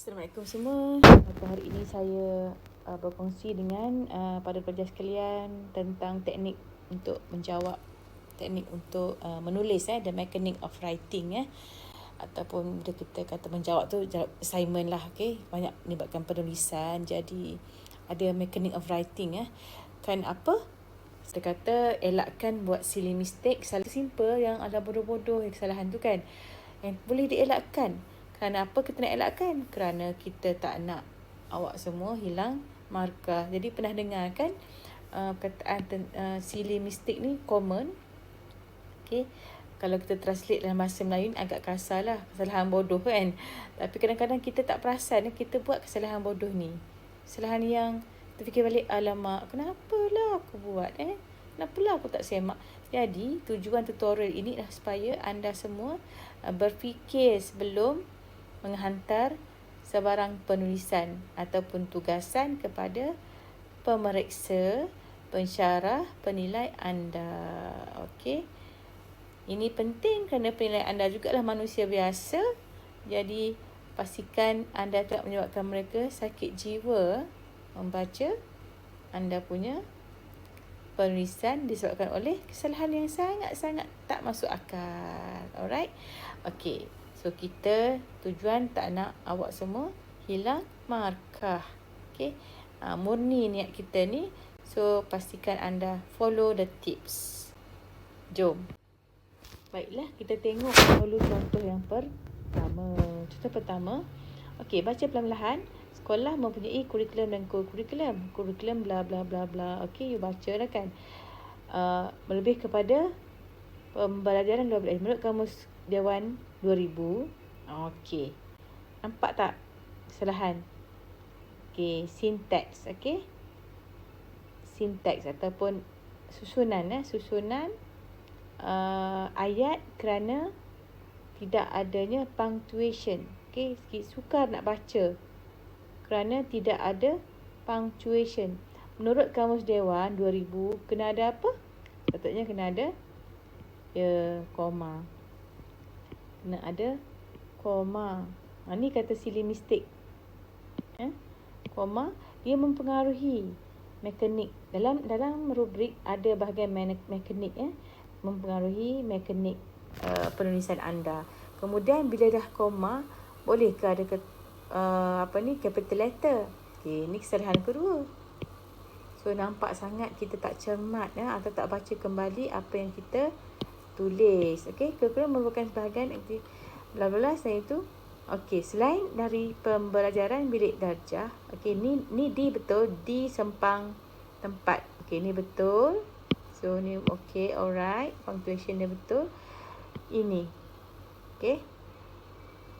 Assalamualaikum semua. Pada hari ini saya berkongsi dengan pada pelajar sekalian tentang teknik untuk menjawab, teknik untuk menulis, the mechanic of writing, ataupun bila kita kata menjawab tu assignment lah, okay? Banyak melibatkan penulisan, jadi ada mechanic of writing. Kan apa? Kita kata elakkan buat silly mistake, salah simple yang ada bodoh-bodoh kesalahan tu kan, yang boleh dielakkan. Kerana apa kita nak elakkan? Kerana kita tak nak awak semua hilang markah. Jadi pernah dengar kan perkataan silly mistake ni common. Okay. Kalau kita translate dalam bahasa Melayu agak kasar lah, kesalahan bodoh kan. Tapi kadang-kadang kita tak perasan kita buat kesalahan bodoh ni. Kesalahan yang terfikir balik, alamak, kenapalah aku buat kenapalah aku tak semak. Jadi tujuan tutorial ini adalah supaya anda semua berfikir sebelum menghantar sebarang penulisan ataupun tugasan kepada pemeriksa, pensyarah, penilai anda. Okey. Ini penting kerana penilai anda juga adalah manusia biasa. Jadi pastikan anda tidak menyebabkan mereka sakit jiwa membaca anda punya penulisan disebabkan oleh kesalahan yang sangat-sangat tak masuk akal. Alright? Okey. So, kita tujuan tak nak awak semua hilang markah. Okay. Murni niat kita ni. So, pastikan anda follow the tips. Jom. Baiklah, kita tengok dahulu contoh yang pertama. Contoh pertama. Okey, baca perlahan-lahan. Sekolah mempunyai kurikulum dan kurikulum. Kurikulum bla bla bla bla. Okey, you baca lah kan. Lebih kepada pembelajaran luar biasa menurut Kamus Dewan 2000. Okey. Nampak tak kesalahan? Okey, sintaks, okey. Sintaks ataupun susunan susunan ayat kerana tidak adanya punctuation. Okey, sikit sukar nak baca kerana tidak ada punctuation. Menurut Kamus Dewan 2000 kena ada apa? Patutnya kena ada koma. Kena ada koma. Ni kata silly mistake. Koma dia mempengaruhi mekanik. Dalam rubrik ada bahagian mekanik mempengaruhi mekanik penulisan anda. Kemudian bila dah koma, boleh ke ada capital letter. Okey, ni kesalahan kedua. So nampak sangat kita tak cermat atau tak baca kembali apa yang kita tulis. Okey, kurikulum merupakan sebahagian aktiviti bla bla saya itu. Okey, selain dari pembelajaran bilik darjah, okey, ni di betul, di sempang tempat. Okey, ni betul. So ni okey, alright, punctuation dia betul. Ini. Okey.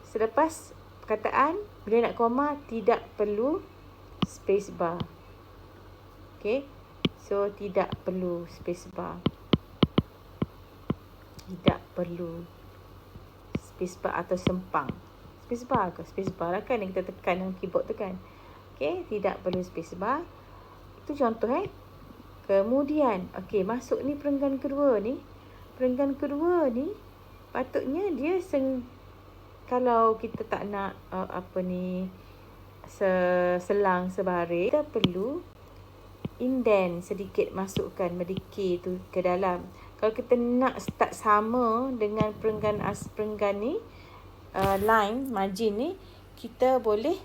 Selepas perkataan bila nak koma tidak perlu space bar. Okey. So tidak perlu space bar. Tidak perlu space bar atau sempang. Space bar ke? Space bar lah kan yang kita tekan dalam keyboard tu kan. Okey, tidak perlu space bar. Itu contoh Kemudian, okey, masuk ni perenggan kedua ni. Perenggan kedua ni patutnya dia kalau kita tak nak selang sebaris, kita perlu indent sedikit, masukkan medikir tu ke dalam. Kalau kita nak start sama dengan perenggan ni, line margin ni, kita boleh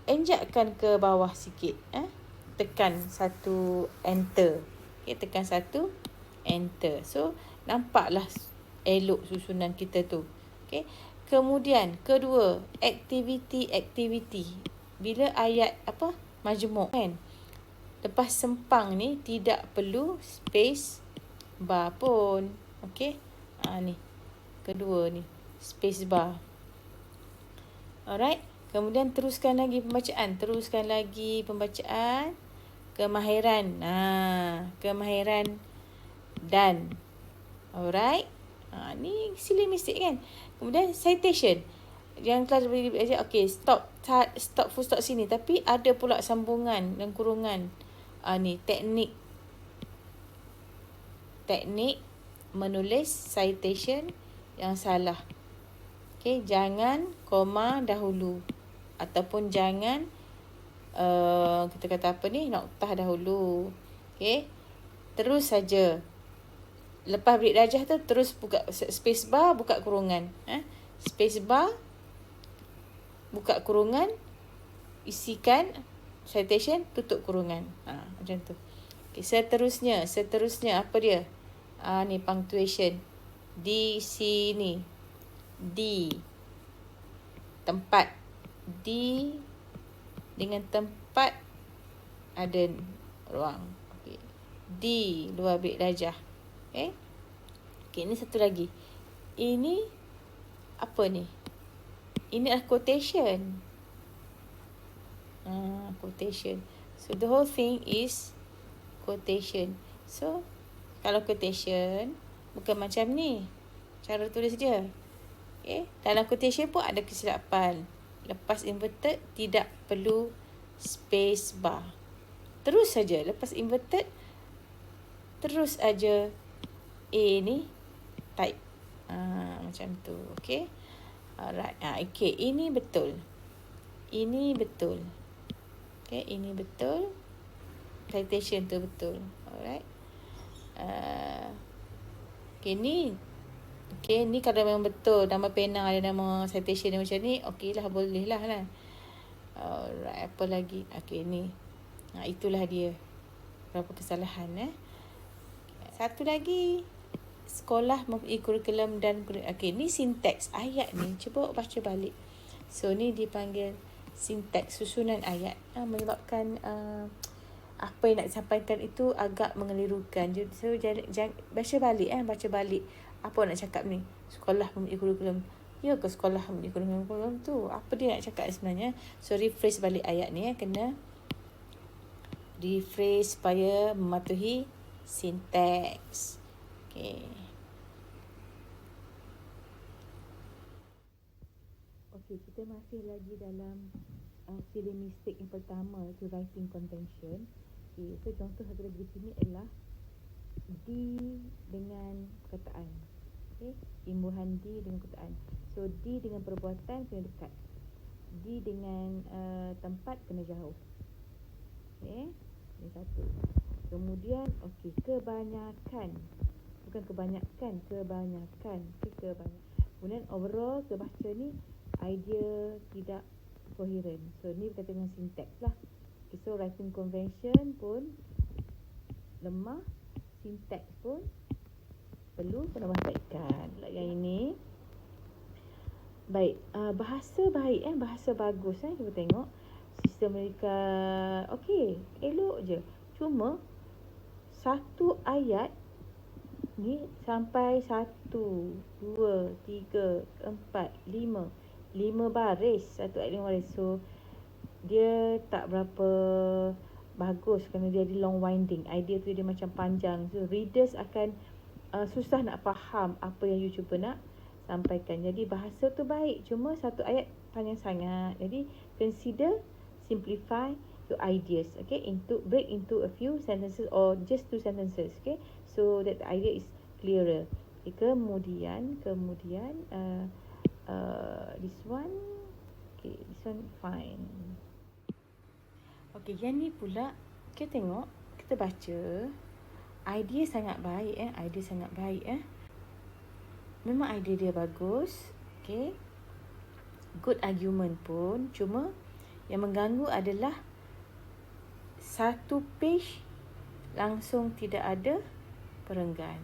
injakkan ke bawah sikit, tekan satu enter. Okay, tekan satu enter. So nampaklah elok susunan kita tu. Okay. Kemudian kedua, aktiviti. Bila ayat majmuk kan, lepas sempang ni tidak perlu space bar pun. Okey. Ni. Kedua ni. Space bar. Alright. Kemudian teruskan lagi pembacaan. Kemahiran. Kemahiran dan. Alright. Ni silly mistake kan. Kemudian citation. Yang telah belajar. Okey, stop full stop sini. Tapi ada pula sambungan dan kurungan. Ni teknik menulis citation yang salah. Okey, jangan koma dahulu. Ataupun jangan kita kata apa ni, noktah dahulu. Okey. Terus saja. Lepas break darjah tu terus buka space bar, buka kurungan. Space bar, buka kurungan, isikan citation, tutup kurungan. Macam tu. Okay, seterusnya apa dia? Ni punctuation. Di sini. Di. Tempat. Di dengan tempat ada ruang. Okay. Di luar break darjah. Okay. Okay, ini satu lagi. Ini apa ni? Ini adalah quotation. Quotation. So, the whole thing is quotation. So, kalau quotation, bukan macam ni cara tulis dia. Okay. Dalam quotation pun ada kesilapan. Lepas inverted, tidak perlu space bar. Terus saja. Lepas inverted, terus aja A ni type. Macam tu. Okay. Alright. Okay. Ini betul. Ini betul. Okay. Ini betul. Citation tu betul. Alright. Okay. Ni kalau memang betul. Nama pena ada nama citation dia macam ni. Okay lah. Boleh lah. Alright. Apa lagi? Okay. Ni. Itulah dia. Berapa kesalahan. Satu lagi. Sekolah mempunyai kurikulum dan okay, ni sinteks ayat ni. Cuba baca balik. So ni dipanggil sinteks, susunan ayat. Menyebabkan apa yang nak disampaikan itu agak mengelirukan. So jangan baca balik. Apa nak cakap ni? Sekolah mempunyai kurikulum. Ya ke sekolah mempunyai kurikulum tu? Apa dia nak cakap sebenarnya? So rephrase balik ayat ni. Kena rephrase supaya mematuhi sinteks. Okay. Okay, kita masih lagi dalam silly mistake yang pertama, iaitu writing convention. Okay, so contoh satu lagi di sini adalah di dengan perkataan. Okay, imbuhan di dengan perkataan. So, di dengan perbuatan kena dekat. Di dengan tempat kena jauh. Okay, ini satu. Kemudian, okay, kebanyakan. Bukan kebanyakan. Okay, kebanyakan. Kemudian overall, kebaca ni idea tidak coherent. So, ni berkaitan dengan syntax lah. Okay, so, writing convention pun lemah. Syntax pun perlu penambahbaikan. Yang ini. Baik. Bahasa baik. Bahasa bagus. Cuba tengok. Sistem mereka. Okay. Elok je. Cuma, satu ayat ni sampai 1, 2, 3, 4, 5. 5 baris. Satu ayat 5 baris. So, dia tak berapa bagus kerana dia ada long winding. Idea tu dia macam panjang. So, readers akan susah nak faham apa yang you cuba nak sampaikan. Jadi, bahasa tu baik. Cuma satu ayat panjang sangat. Jadi, consider, simplify your ideas. Okay, break into a few sentences or just 2 sentences. Okay, so that the idea is clearer. Okay, kemudian this one fine. Okay, yang ni pula kita tengok, kita baca idea sangat baik. Memang idea dia bagus. Okay, good argument pun. Cuma yang mengganggu adalah satu page langsung tidak ada perenggan.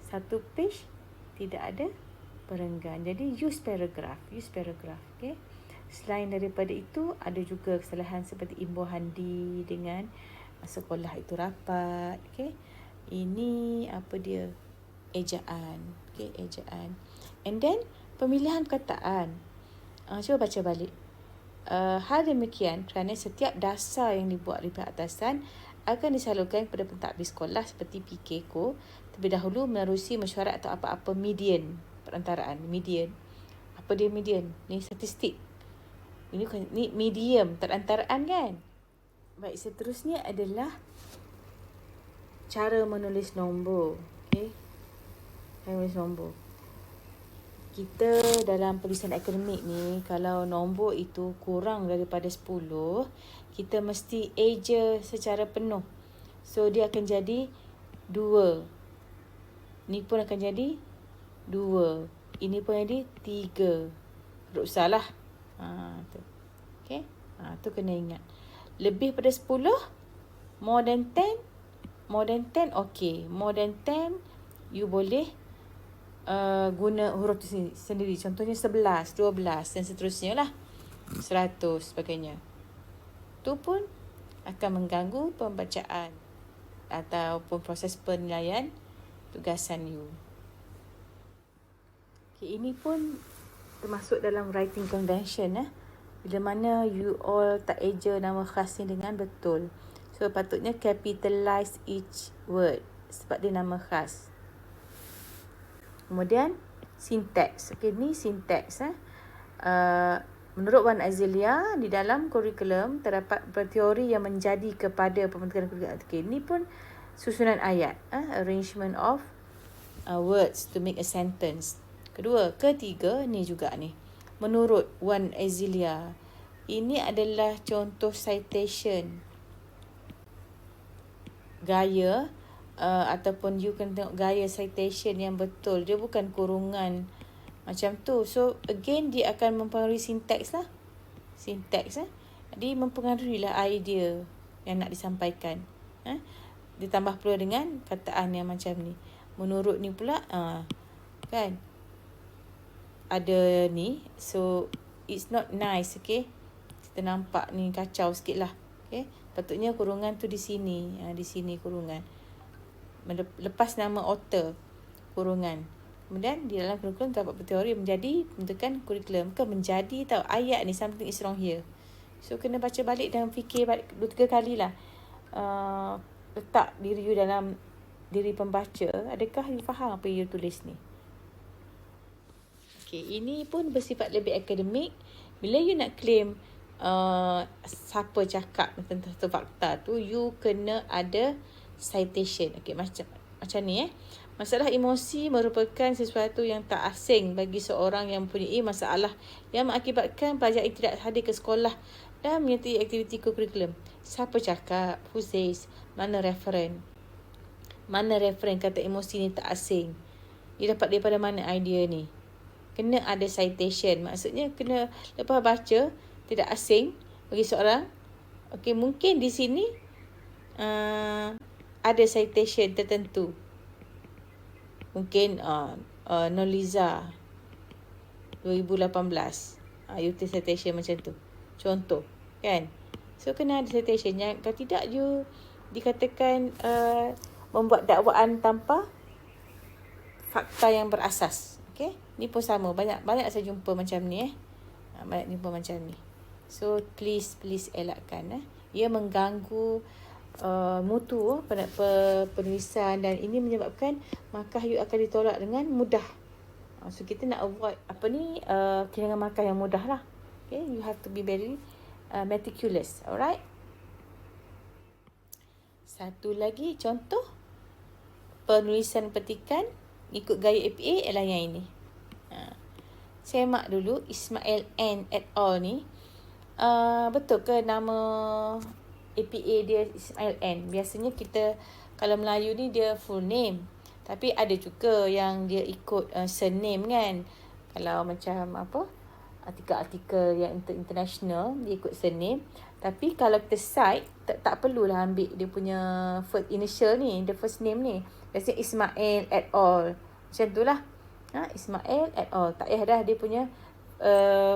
Satu page tidak ada perenggan. Jadi use paragraph. Okay. Selain daripada itu, ada juga kesalahan seperti imbuhan di dengan sekolah itu rapat. Okay. Ini apa dia? Ejaan. Okay, ejaan. And then pemilihan perkataan. Cuba baca balik. Hal demikian kerana setiap dasar yang dibuat oleh pihak atasan akan disalurkan kepada pentadbir sekolah seperti PKCO terlebih dahulu menerusi mesyuarat atau apa-apa median perantaraan. Median. Apa dia median? Ni statistik. Ini medium perantaraan kan? Baik, seterusnya adalah cara menulis nombor. Okay. Cara menulis nombor. kita dalam penulisan akademik ni, kalau nombor itu kurang daripada 10, kita mesti eja secara penuh. So, dia akan jadi 2. Ni pun akan jadi 2. Ini pun jadi 3. Tak usahlah. Tu. Okay. Tu kena ingat. Lebih pada 10, more than 10, okay. More than 10, you boleh guna huruf tu sendiri. Contohnya 11, 12 dan seterusnya lah. 100 sebagainya. Tu pun akan mengganggu pembacaan ataupun proses penilaian tugasan you. Okay, ini pun termasuk dalam writing convention. Bila mana you all tak eja nama khas ni dengan betul. So, patutnya capitalize each word sebab dia nama khas. Kemudian, syntax. Okay, ni syntax. Menurut Wan Azelia, di dalam kurikulum terdapat teori yang menjadi kepada pembentukan kurikulum. Okay, ni pun susunan ayat. Arrangement of words to make a sentence. Kedua, ketiga, ni juga ni. Menurut Wan Azelia, ini adalah contoh citation. Gaya ataupun you kena tengok gaya citation yang betul. Dia bukan kurungan macam tu. So, again, dia akan mempengaruhi syntax lah. Syntax. Jadi, mempengaruhi lah idea yang nak disampaikan. Ditambah pula dengan kataan yang macam ni. Menurut ni pula, kan? Ada ni. So, it's not nice, okay? Kita nampak ni kacau sikit lah. Okay? Patutnya kurungan tu di sini. Di sini kurungan. Lepas nama author, kurungan. Kemudian di dalam kurikulum terdapat teori menjadi pembentukan kurikulum. Bukan menjadi tau. Ayat ni something is wrong here. So kena baca balik dan fikir balik 2-3 kali lah. Letak diri you dalam diri pembaca. Adakah you faham apa you tulis ni? Okay, ini pun bersifat lebih akademik. Bila you nak claim siapa cakap tentang satu fakta tu, you kena ada citation. Okay, macam ni Masalah emosi merupakan sesuatu yang tak asing bagi seorang yang mempunyai masalah yang mengakibatkan pelajar tidak hadir ke sekolah dan menyertai aktiviti kurikulum. Siapa cakap? Who says? Mana referen? Mana referen kata emosi ni tak asing? Dia dapat daripada mana idea ni? Kena ada citation. Maksudnya kena lepas baca tidak asing bagi seorang. Okay, mungkin di sini ada citation tertentu. Mungkin Noliza 2018. You tulis citation macam tu. Contoh, kan? So, kena ada citation. Kalau tidak, you dikatakan membuat dakwaan tanpa fakta yang berasas. Okay? Ni pun sama. Banyak saya jumpa macam ni. Banyak jumpa macam ni. So, please elakkan. Ia mengganggu mutu penulisan dan ini menyebabkan markah you akan ditolak dengan mudah. So kita nak avoid kira markah yang mudah lah. Okay, you have to be very meticulous. Alright. Satu lagi contoh penulisan petikan ikut gaya APA ialah yang ini. Semak dulu Ismail N et al ni. Betul ke nama APA dia Ismail N? Biasanya kita kalau Melayu ni dia full name. Tapi ada juga yang dia ikut surname kan. Kalau macam artikel-artikel yang international dia ikut surname. Tapi kalau kita cite tak perlulah ambil dia punya first initial ni, the first name ni. Biasanya Ismail et al. Macam tu lah. Ismail et al. Tak payah dah dia punya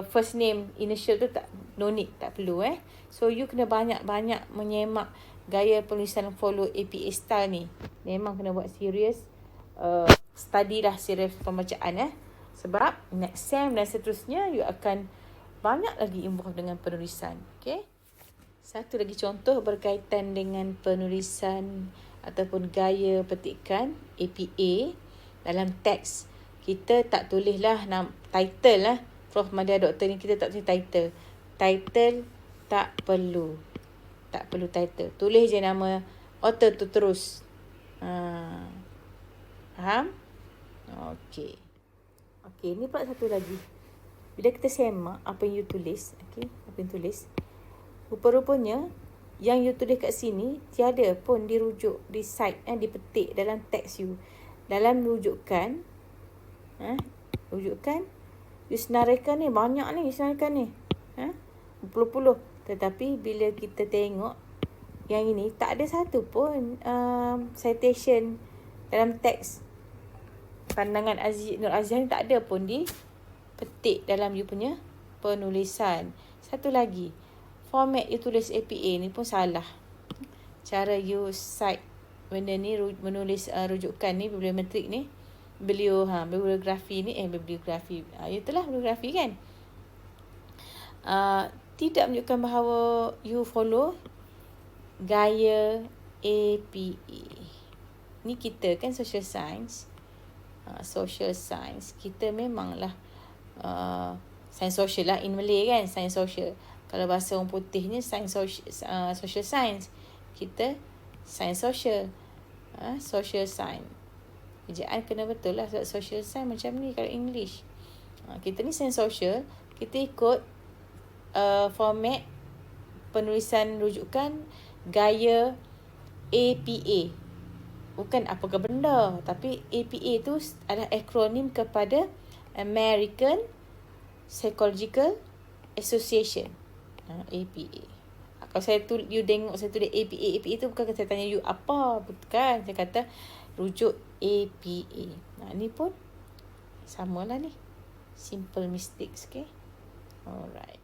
first name initial tu no need, tak perlu So you kena banyak-banyak menyemak gaya penulisan follow APA style ni. Memang kena buat serius study lah, serius pembacaan sebab next sem dan seterusnya you akan banyak lagi involved dengan penulisan. Okay, satu lagi contoh berkaitan dengan penulisan ataupun gaya petikan APA dalam teks. Kita tak tulislah title lah. Prof Madia Doktor ni kita tak tulis title. Title tak perlu. Tak perlu title. Tulis je nama author tu terus. Faham? Okey. Okey, ni pula satu lagi. Bila kita semak apa yang you tulis, okey, apa yang tulis, rupa-rupanya yang you tulis kat sini tiada pun dirujuk, di cite, dipetik dalam teks you. Dalam rujukan, rujukan, you senaraikan ni, banyak ni you senaraikan ni. Puluh-puluh. Tetapi bila kita tengok yang ini, tak ada satu pun citation dalam teks. Pandangan Nur Azhar ni tak ada pun dipetik dalam you punya penulisan. Satu lagi, format you tulis APA ni pun salah. Cara you cite benda ni, menulis rujukan ni, bibliometrik ni, bibliografi ni, bibliografi, itulah bibliografi kan. Tidak menunjukkan bahawa you follow gaya APA. Ni kita kan social science. Kita memanglah science social lah in Malay kan, science social. Kalau bahasa orang putihnya social science. Kita science social. Social science. Ejaan kena betul lah sebab social science macam ni kalau English. Kita ni science social, kita ikut format penulisan rujukan gaya APA. Bukan apakah benda, tapi APA tu adalah akronim kepada American Psychological Association. APA. Kalau you tengok saya tulis APA tu bukan saya tanya you apa, bukan. Saya kata rujuk APA. Ni pun samalah ni. Simple mistakes, okay? Alright.